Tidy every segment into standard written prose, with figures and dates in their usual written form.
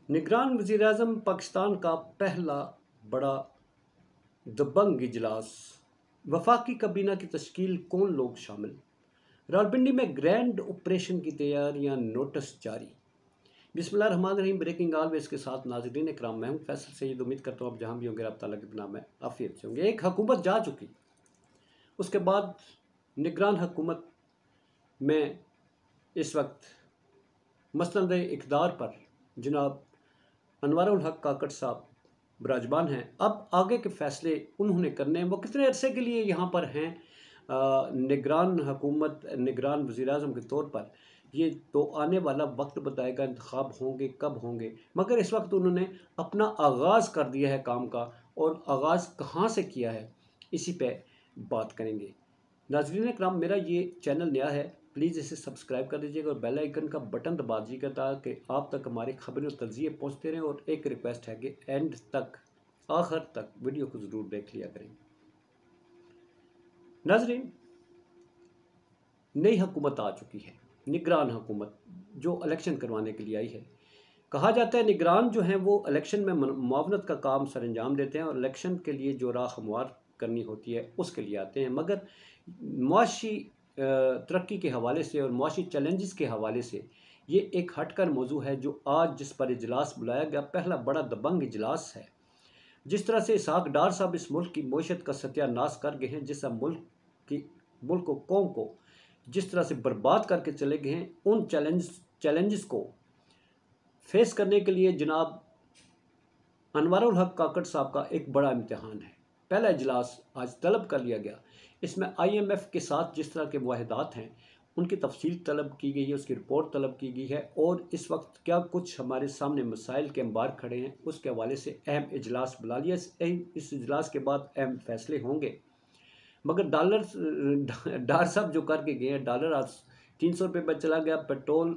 निगरान वज़ीर-ए-आज़म पाकिस्तान का पहला बड़ा दबंग इजलास। वफाकी काबीना की तश्कील, कौन लोग शामिल। रावलपिंडी में ग्रैंड ऑपरेशन की तैयारियां, नोटिस जारी। बिस्मिल्लाहिर्रहमानिर्रहीम। ब्रेकिंग ऑलवेज के साथ नाज़रीन इकराम, मैं हूं फैसल सईद। उम्मीद करता हूँ आप जहाँ भी होंगे रब ताला के नाम में आफियत से होंगे। एक हुकूमत जा चुकी, उसके बाद निगरान हुकूमत में इस वक्त मसनद इक़्तिदार पर जनाब अनवारुल हक काकड़ साहब विराजमान हैं। अब आगे के फ़ैसले उन्होंने करने हैं। वो कितने अरसे के लिए यहाँ पर हैं निगरान हुकूमत, निगरान वज़ीर-ए-आज़म के तौर पर, ये तो आने वाला वक्त बताएगा। इंतखाब होंगे कब होंगे, मगर इस वक्त उन्होंने अपना आगाज़ कर दिया है काम का, और आगाज़ कहाँ से किया है इसी पे बात करेंगे। नाज़रीन इकराम, मेरा ये चैनल नया है, प्लीज़ इसे सब्सक्राइब कर दीजिएगा और बेल आइकन का बटन दबा दीजिएगा ताकि आप तक हमारी खबरें और तज्ज़िये पहुँचते रहें। और एक रिक्वेस्ट है कि एंड तक, आखिर तक वीडियो को ज़रूर देख लिया करें। नाज़रीन, नई हुकूमत आ चुकी है, निगरान हुकूमत, जो इलेक्शन करवाने के लिए आई है। कहा जाता है निगरान जो हैं वो इलेक्शन में मुआवनत का काम सर अंजाम देते हैं और इलेक्शन के लिए जो राह हमवार करनी होती है उसके लिए आते हैं। मगर मुआशी तरक्की के हवाले से और मुआशी चैलेंजेस के हवाले से ये एक हटकर मौजू है जो आज जिस पर इजलास बुलाया गया, पहला बड़ा दबंग इजलास है। जिस तरह से इसहाक डार साहब इस मुल्क की मईशत का सत्यानाश कर गए हैं, जिस मुल्क को, कौम को जिस तरह से बर्बाद करके चले गए हैं, उन चैलेंजेस को फेस करने के लिए जनाब अनवारुल हक काकड़ साहब का एक बड़ा इम्तिहान है। पहला इजलास आज तलब कर लिया गया। इसमें IMF के साथ जिस तरह के मुआहदात हैं उनकी तफसील तलब की गई है, उसकी रिपोर्ट तलब की गई है, और इस वक्त क्या कुछ हमारे सामने मसाइल के अंबार खड़े हैं उसके हवाले से अहम इजलास बुला लिया। इस इजलास के बाद अहम फैसले होंगे। मगर डार साहब जो करके गए हैं, डॉलर आज 300 रुपये पर चला गया, पेट्रोल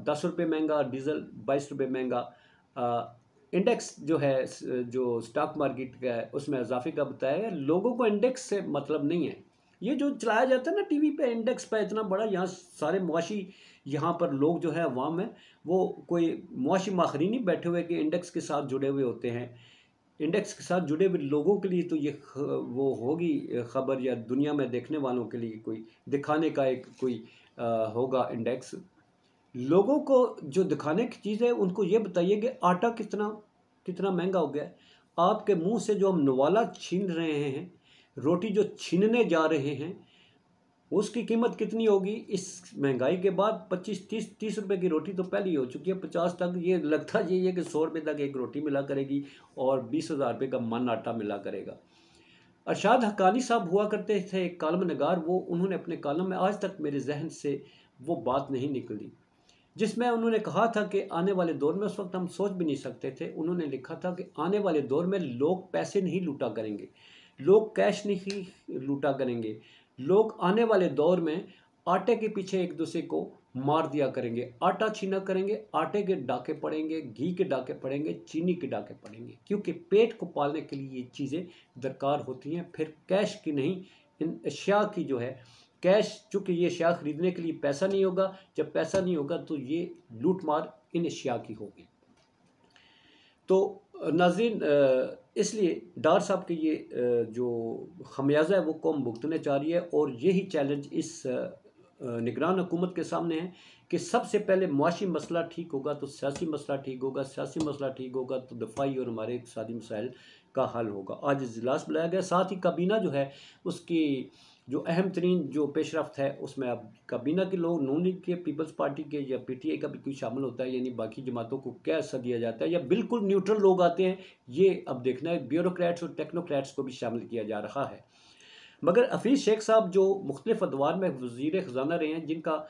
10 रुपये महंगा, डीजल 22 रुपये महंगा, इंडेक्स जो है जो स्टॉक मार्केट का है उसमें इजाफे का बताया है। लोगों को इंडेक्स से मतलब नहीं है। ये जो चलाया जाता है ना टीवी पे, इंडेक्स पे इतना बड़ा, यहाँ सारे मुआशी, यहाँ पर लोग जो है अवाम है, वो कोई मुआशी माखरीन नहीं बैठे हुए कि इंडेक्स के साथ जुड़े हुए होते हैं। इंडेक्स के साथ जुड़े हुए लोगों के लिए तो ये वो होगी ख़बर, या दुनिया में देखने वालों के लिए कोई दिखाने का एक कोई होगा इंडेक्स। लोगों को जो दिखाने की चीज़ है उनको ये बताइए कि आटा कितना कितना महंगा हो गया है। आपके मुंह से जो हम नवाला छीन रहे हैं, रोटी जो छीनने जा रहे हैं, उसकी कीमत कितनी होगी इस महंगाई के बाद। 25-30 रुपए की रोटी तो पहले ही हो चुकी है 50 तक। ये लगता यही है कि 100 रुपये तक एक रोटी मिला करेगी और 20,000 रुपये का मन आटा मिला करेगा। अरशाद हक्कानी साहब हुआ करते थे एक कालम नगार, वो उन्होंने अपने कालम में, आज तक मेरे जहन से वो बात नहीं निकली, जिसमें उन्होंने कहा था कि आने वाले दौर में, उस वक्त हम सोच भी नहीं सकते थे, उन्होंने लिखा था कि आने वाले दौर में लोग पैसे नहीं लूटा करेंगे, लोग कैश नहीं लूटा करेंगे, लोग आने वाले दौर में आटे के पीछे एक दूसरे को मार दिया करेंगे, आटा छीना करेंगे, आटे के डाके पड़ेंगे, घी के डाके पड़ेंगे, चीनी के डाके पड़ेंगे, क्योंकि पेट को पालने के लिए ये चीज़ें दरकार होती हैं, फिर कैश की नहीं, इन अशिया की जो है कैश, चूँकि ये अशिया ख़रीदने के लिए पैसा नहीं होगा, जब पैसा नहीं होगा तो ये लूट मार इन अशिया की होगी। तो नाज़रीन, इसलिए डार साहब के ये जो खमियाजा है वो कौम भुगतने चाह रही है, और यही चैलेंज इस निगरान हुकूमत के सामने है कि सबसे पहले मुआशी मसला ठीक होगा तो सियासी मसला ठीक होगा, सियासी मसला ठीक होगा तो दफाई और हमारे इक़्तिसादी मसाइल का हल होगा। आज इजलास बुलाया गया, साथ ही काबीना जो है उसकी जो अहम तरीन जो पेशरफ्त है उसमें अब काबीना के लोग नून लीग के, पीपल्स पार्टी के या PTI का भी कोई शामिल होता है, यानी बाकी जमातों को क्या हिस्सा दिया जाता है, या बिल्कुल न्यूट्रल लोग आते हैं, ये अब देखना है। ब्यूरोक्रेट्स और टेक्नोक्रेट्स को भी शामिल किया जा रहा है। मगर हफीज़ शेख साहब जो मुख्तलिफ अदवार में वज़ीर ख़जाना रहे हैं, जिनका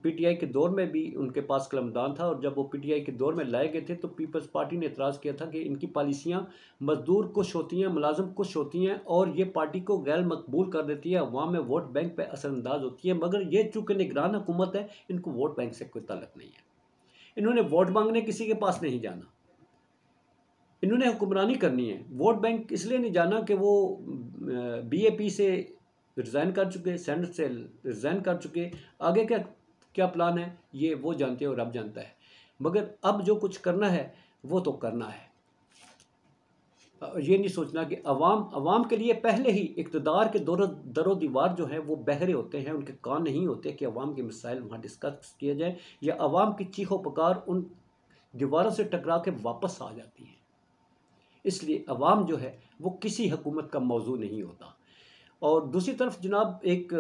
PTI के दौर में भी उनके पास कलमदान था, और जब वो PTI के दौर में लाए गए थे तो पीपल्स पार्टी ने एतराज़ किया था कि इनकी पॉलिसियाँ मजदूर कुछ होती हैं, मुलाजम कुछ होती हैं, और ये पार्टी को गैर मकबूल कर देती है, अवाम में वोट बैंक पर असरअंदाज होती है। मगर ये चूँकि निगरान हुकूमत है, इनको वोट बैंक से कोई ताल्लुक़ नहीं है। इन्होंने वोट मांगने किसी के पास नहीं जाना, इन्होंने हुक्मरानी करनी है। वोट बैंक इसलिए नहीं जाना कि वो BAP से रिज़ाइन कर चुके, सेनेट से रिज़ाइन कर चुके, आगे क्या क्या प्लान है ये वो जानते हैं और रब जानता है। مگر اب جو کچھ کرنا ہے وہ تو کرنا ہے. یہ نہیں سوچنا کہ عوام کے لیے پہلے ہی اقتدار کے در و دیوار جو ہیں وہ بہرے ہوتے ہیں، ان کے کان نہیں ہوتے کہ عوام کے مسائل وہاں ڈسکس کیے جائیں، یا عوام کی چیخ و پکار ان دیواروں سے ٹکرا کے واپس آ جاتی ہے. اس لیے عوام جو ہے وہ کسی حکومت کا موضوع نہیں ہوتا. اور دوسری طرف جناب ایک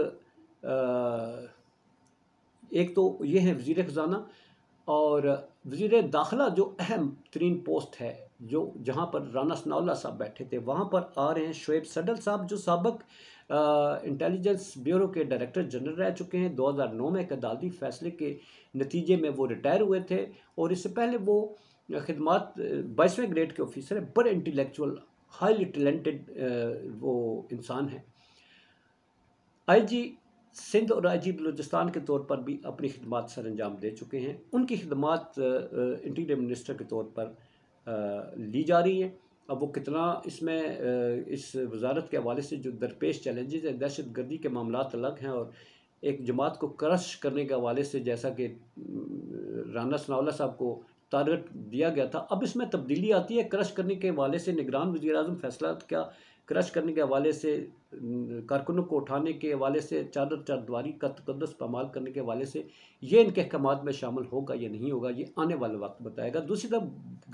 تو یہ ہے وزیر خزانہ، اور وزیر داخلہ جو اہم ترین پوسٹ ہے، جہاں پر رانا ثناء اللہ صاحب بیٹھے تھے، وہاں پر آ رہے ہیں شعیب صدر صاحب، جو سابق انٹیلیجنس بیورو کے ڈائریکٹر جنرل رہ چکے ہیں. 2009 میں ایک عدالتی فیصلے کے نتیجے میں وہ ریٹائر ہوئے تھے، اور اس سے پہلے وہ خدمات 22ویں گریڈ کے آفیسر ہیں. بڑے انٹیلیکچوئل، ہائیلی ٹیلنٹڈ وہ انسان ہیں. آئی جی سندھ اور آئی جی بلوچستان کے طور پر بھی اپنی خدمات سر انجام دے چکے ہیں. ان کی خدمات انٹیریئر منسٹر کے طور پر لی جا رہی ہیں. اب وہ کتنا اس میں اس وزارت کے حوالے سے جو درپیش چیلنجز ہیں، دہشت گردی کے معاملات الگ ہیں، اور ایک جماعت کو کرش کرنے کے حوالے سے جیسا کہ رانا ثناء اللہ صاحب کو ٹارگٹ دیا گیا تھا، اب اس میں تبدیلی آتی ہے. کرش کرنے کے حوالے سے نگران وزیر اعظم فیصلہ کیا، کرش کرنے کے حوالے سے کارکنوں کو اٹھانے کے حوالے سے، چار دیواری کا تقدس پامال کرنے کے حوالے سے، یہ ان کے احکامات میں شامل ہوگا یا نہیں ہوگا، یہ آنے والا وقت بتائے گا. دوسری طرف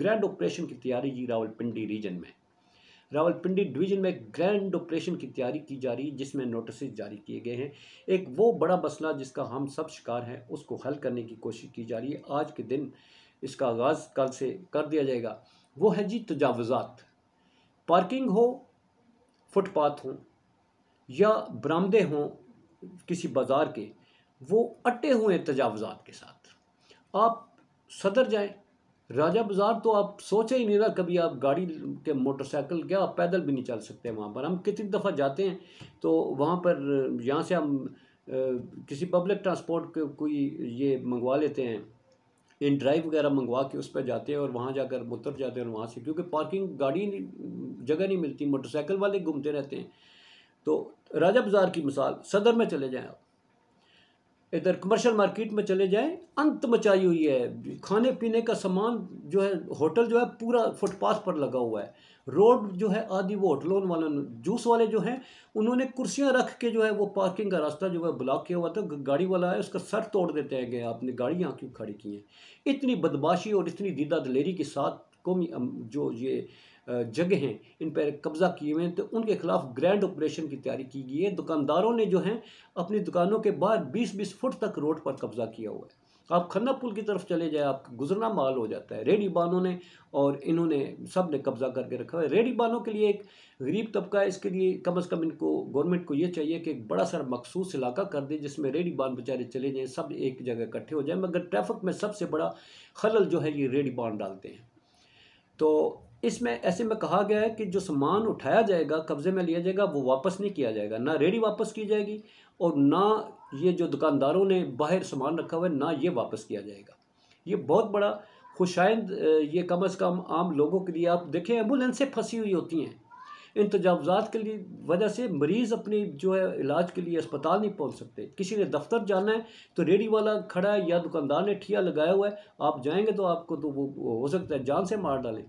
گرینڈ آپریشن کی تیاری جی راولپنڈی ریجن میں، راولپنڈی ڈویژن میں گرینڈ آپریشن کی تیاری کی جا رہی ہے، جس میں نوٹسز جاری کیے گئے ہیں. ایک وہ بڑا مسئلہ جس کا ہم سب شکار ہیں، اس کو حل کرنے کی کوشش کی جا رہی ہے. آج کے دن اس کا آغاز کل سے کر دیا جائے گا. وہ ہے جی تجاوزات. پارکنگ ہو، فٹ پاتھ ہوں یا برآمدے ہوں کسی بازار کے، وہ اٹے ہوئے تجاوزات کے ساتھ. آپ صدر جائیں، راجہ بازار تو آپ سوچیں ہی نہیں نا کبھی، آپ گاڑی کے موٹر سائیکل کیا، آپ پیدل بھی نہیں چل سکتے. وہاں پر ہم کتنی دفعہ جاتے ہیں تو وہاں پر یہاں سے ہم کسی پبلک ٹرانسپورٹ کے کوئی یہ منگوا لیتے ہیں، ان ڈرائیو وغیرہ منگوا کے اس پہ جاتے ہیں، اور وہاں جا کر اتر جاتے ہیں، اور وہاں سے کیونکہ پارکنگ گاڑی جگہ نہیں ملتی، موٹر سائیکل والے گھومتے رہتے ہیں. تو راجہ بازار کی مثال، صدر میں چلے جائیں آپ، ادھر کمرشل مارکیٹ میں چلے جائیں، انت مچائی ہوئی ہے. کھانے پینے کا سامان جو ہے، ہوٹل جو ہے پورا فٹ پاتھ پر لگا ہوا ہے. روڈ جو ہے آدھی وہ ہوٹلوں والوں، جوس والے جو ہیں انہوں نے کرسیاں رکھ کے جو ہے وہ پارکنگ کا راستہ جو ہے بلاک کیا ہوا تھا. گاڑی والا ہے اس کا سر توڑ دیتے ہیں کہ آپ نے گاڑی یہاں کیوں کھڑی کی ہیں. اتنی بدماشی اور اتنی دیدہ دلیری کے ساتھ قومی جو یہ جگہ ہیں ان پر قبضہ کیے ہوئے ہیں، تو ان کے خلاف گرینڈ آپریشن کی تیاری کی گئی ہے. دکانداروں نے جو ہیں اپنی دکانوں کے باہر 20-20 فٹ تک روڈ پر قبضہ کیا ہوا ہے. آپ کھنہ پل کی طرف چلے جائیں، آپ گزرنا مال ہو جاتا ہے. ریڈی بانوں نے اور انہوں نے سب نے قبضہ کر کے رکھا ہے. ریڈی بانوں کے لیے ایک غریب طبقہ ہے، اس کے لیے کم از کم ان کو گورنمنٹ کو یہ چاہیے کہ ایک بڑا سا مخصوص علاقہ کر دے جس میں ریڈی بان بیچارے چلے جائیں، سب ایک جگہ اکٹھے ہو جائیں. مگر ٹریفک میں سب سے بڑا خلل جو ہے یہ ریڈی بان ڈالتے ہیں. تو اس میں ایسے میں کہا گیا ہے کہ جو سامان اٹھایا جائے گا، قبضے میں لیا جائے گا، وہ واپس نہیں کیا جائے گا. نہ ریڈی واپس کی جائے گی، اور نہ یہ جو دکانداروں نے باہر سامان رکھا ہوا ہے نہ یہ واپس کیا جائے گا. یہ بہت بڑا خوشائند، یہ کم از کم عام لوگوں کے لیے. آپ دیکھیں ایمبولینسیں پھنسی ہوئی ہوتی ہیں ان تجاوزات کے لیے وجہ سے. مریض اپنی جو ہے علاج کے لیے اسپتال نہیں پہنچ سکتے. کسی نے دفتر جانا ہے تو ریڈی والا کھڑا ہے یا دکاندار نے ٹھیا لگایا ہوا ہے، آپ جائیں گے تو آپ کو تو وہ ہو سکتا ہے جان سے مار ڈالیں.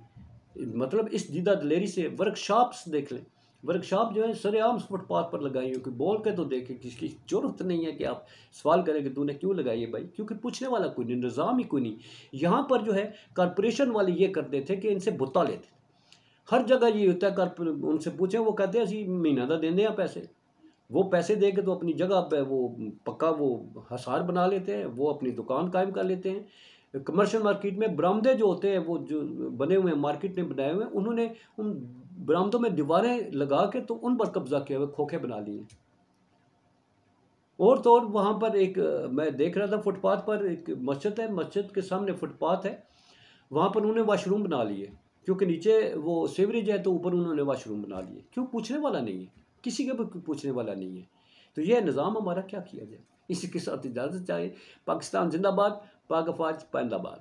مطلب اس دیدہ دلیری سے. ورک شاپس دیکھ لیں، ورک شاپ جو ہے سر عام فٹ پاتھ پر لگائی ہوئی. کوئی بول کے تو دیکھیں، کسی کی ضرورت نہیں ہے کہ آپ سوال کریں کہ تو نے کیوں لگائی ہے بھائی، کیونکہ پوچھنے والا کوئی نہیں، نظام ہی کوئی نہیں. یہاں پر جو ہے کارپوریشن والے یہ کرتے تھے کہ ان سے بھتا لیتے. ہر جگہ یہ ہوتا ہے، ان سے پوچھیں وہ کہتے ہیں اسی مہینہ دا دینے ہیں پیسے. وہ پیسے دے کے تو اپنی جگہ پہ وہ پکا وہ حصار بنا لیتے ہیں، وہ اپنی دکان قائم کر لیتے ہیں. کمرشل مارکیٹ میں برآمدے جو ہوتے ہیں، وہ جو بنے ہوئے ہیں مارکیٹ نے بنائے ہوئے ہیں، انہوں نے ان برآمدوں میں دیواریں لگا کے تو ان پر قبضہ کیا ہوئے، کھوکھے بنا لیے. اور تو اور وہاں پر ایک میں دیکھ رہا تھا فٹ پاتھ پر ایک مسجد ہے، مسجد کے سامنے فٹ پاتھ ہے، وہاں پر انہوں نے واش روم بنا لیے. کیونکہ نیچے وہ سیوریج ہے تو اوپر انہوں نے واش روم بنا لیے. کیوں؟ پوچھنے والا نہیں ہے، کسی کے بھی پوچھنے والا نہیں ہے. تو یہ نظام ہمارا کیا کیا جائے. اسی کے ساتھ اجازت چاہیے. پاکستان زندہ باد، پاک افواج پائندہ باد.